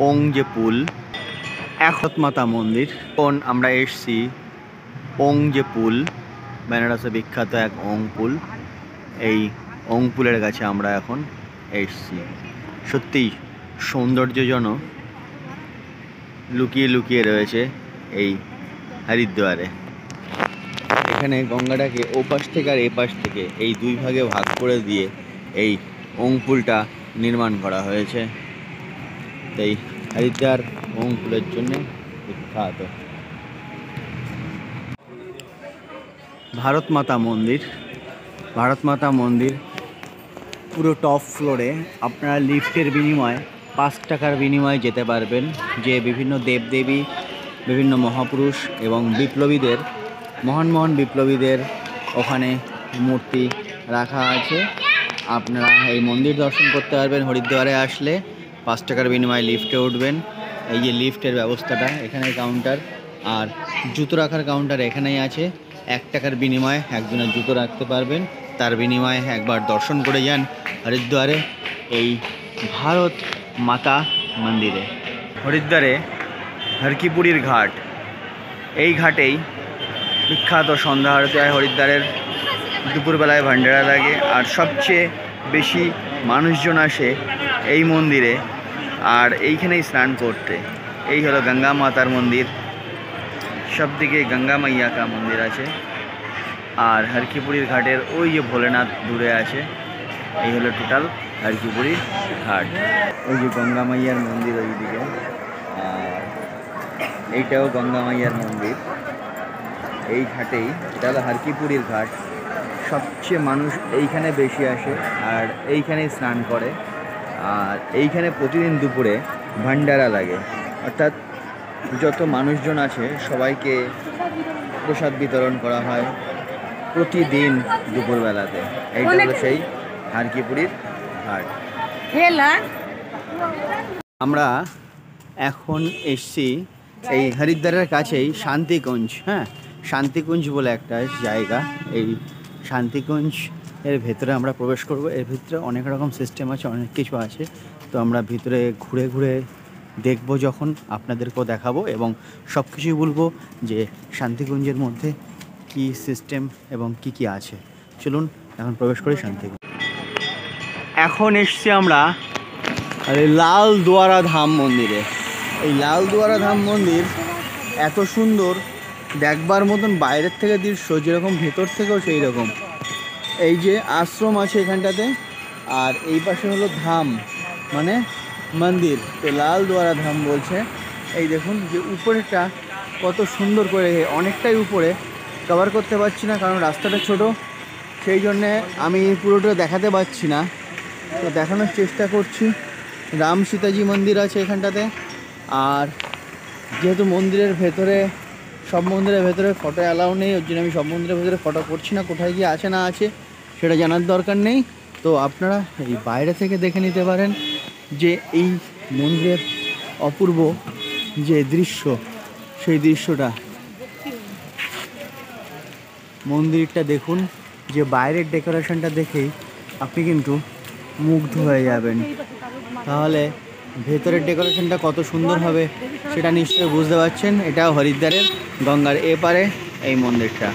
ওং যে পুল এখন মাতা মন্দির কোন আমরা এসছি ওং যে পুল বেনারসে বিখ্যাত এক ওং পুল। এই ওং পুলের কাছে আমরা এখন এসছি। সত্যিই সৌন্দর্যজনক লুকিয়ে লুকিয়ে রয়েছে এই হরিদ্বারে। এখানে গঙ্গাটাকে ওপাশ থেকে আর এপাশ থেকে এই দুই ভাগে ভাগ করে দিয়ে এই ওং পুলটা নির্মাণ করা হয়েছে। তাই হরিদ্বার ওং পুলের জন্য বিখ্যাত। ভারত মাতা মন্দির, ভারত মাতা মন্দির পুরো টপ ফ্লোরে আপনারা লিফটের বিনিময়ে 5 টাকার বিনিময়ে যেতে পারবেন। যে বিভিন্ন দেবদেবী, বিভিন্ন মহাপুরুষ এবং বিপ্লবীদের মহান মহান বিপ্লবীদের ওখানে মূর্তি রাখা আছে। আপনারা এই মন্দির দর্শন করতে পারবেন। হরিদ্বারে আসলে 5 টাকার বিনিময়ে লিফটে উঠবেন। এই যে লিফটের ব্যবস্থাটা, এখানে কাউন্টার, আর জুতো রাখার কাউন্টার এখানেই আছে। 1 টাকার বিনিময়ে একজনের জুতো রাখতে পারবেন। তার বিনিময়ে একবার দর্শন করে যান হরিদ্বারে এই ভারত মাতা মন্দিরে। হরিদ্বারে হরকিপুরীর ঘাট, এই ঘাটেই বিখ্যাত সন্ধ্যা আরতি হয়। হরিদ্বারের দুপুরবেলায় ভান্ডারা লাগে, আর সবচেয়ে বেশি মানুষজন আসে এই মন্দিরে আর এইখানেই স্নান করতে। এই হলো গঙ্গা মাতার মন্দির, সব দিকে গঙ্গা মাইয়া কা মন্দির আছে। আর হরকিপুরীর ঘাটের ওই যে ভোলেনাথ দূরে আছে। এই হলো টোটাল হরকিপুরীর ঘাট। ওই যে গঙ্গা মাইয়ার মন্দির ওইদিকে, আর এইটাও গঙ্গা মাইয়ার মন্দির। এই ঘাটেই, এটা হলো হরকিপুরীর ঘাট। সবচেয়ে মানুষ এইখানে বেশি আসে আর এইখানেই স্নান করে। আর এইখানে প্রতিদিন দুপুরে ভান্ডারা লাগে, অর্থাৎ যত মানুষজন আছে সবাইকে প্রসাদ বিতরণ করা হয় প্রতিদিন দুপুরবেলাতে। এইটা হলো সেই হরকিপুরীর ঘাট। আমরা এখন এসছি এই হরিদ্বারের কাছেই শান্তিকুঞ্জ। হ্যাঁ, শান্তিকুঞ্জ বলে একটা জায়গা। এই শান্তিকুঞ্জ এর ভেতরে আমরা প্রবেশ করব। এর ভিতরে অনেক রকম সিস্টেম আছে, অনেক কিছু আছে। তো আমরা ভিতরে ঘুরে ঘুরে দেখব, যখন আপনাদেরকেও দেখাবো এবং সব কিছুই বলবো যে শান্তিকুঞ্জের মধ্যে কি সিস্টেম এবং কি কি আছে। চলুন এখন প্রবেশ করি শান্তিকুঞ্জ। এখন এসছি আমরা এই লাল দুয়ারা ধাম মন্দিরে। এই লাল দুয়ারা ধাম মন্দির এত সুন্দর, দেখবার মতন বাইরের থেকে দৃশ্য যেরকম, ভেতর থেকেও সেই রকম। এই যে আশ্রম আছে এখানটাতে, আর এই পাশে হলো ধাম মানে মন্দির। তো লাল দুয়ারা ধাম বলছে। এই দেখুন যে উপরেটা কত সুন্দর করে, অনেকটাই উপরে কভার করতে পারছি না কারণ রাস্তাটা ছোট, সেই জন্যে আমি পুরোটা দেখাতে পারছি না। তো দেখানোর চেষ্টা করছি। রাম সীতাজি মন্দির আছে এখানটাতে। আর যেহেতু মন্দিরের ভেতরে, সব মন্দিরের ভেতরে ফটো অ্যালাউ নেই, ওর জন্য আমি সব মন্দিরের ভেতরে ফটো করছি না। কোথায় গিয়ে আছে না আছে সেটা জানার দরকার নেই। তো আপনারা এই বাইরে থেকে দেখে নিতে পারেন যে এই মন্দিরের অপূর্ব যে দৃশ্য, সেই দৃশ্যটা। মন্দিরটা দেখুন, যে বাইরের ডেকোরেশনটা দেখেই আপনি কিন্তু মুগ্ধ হয়ে যাবেন। তাহলে ভেতরের ডেকোরেশনটা কত সুন্দর হবে সেটা নিশ্চয়ই বুঝতে পারছেন। এটাও হরিদ্বারের গঙ্গার এপারে এই মন্দিরটা।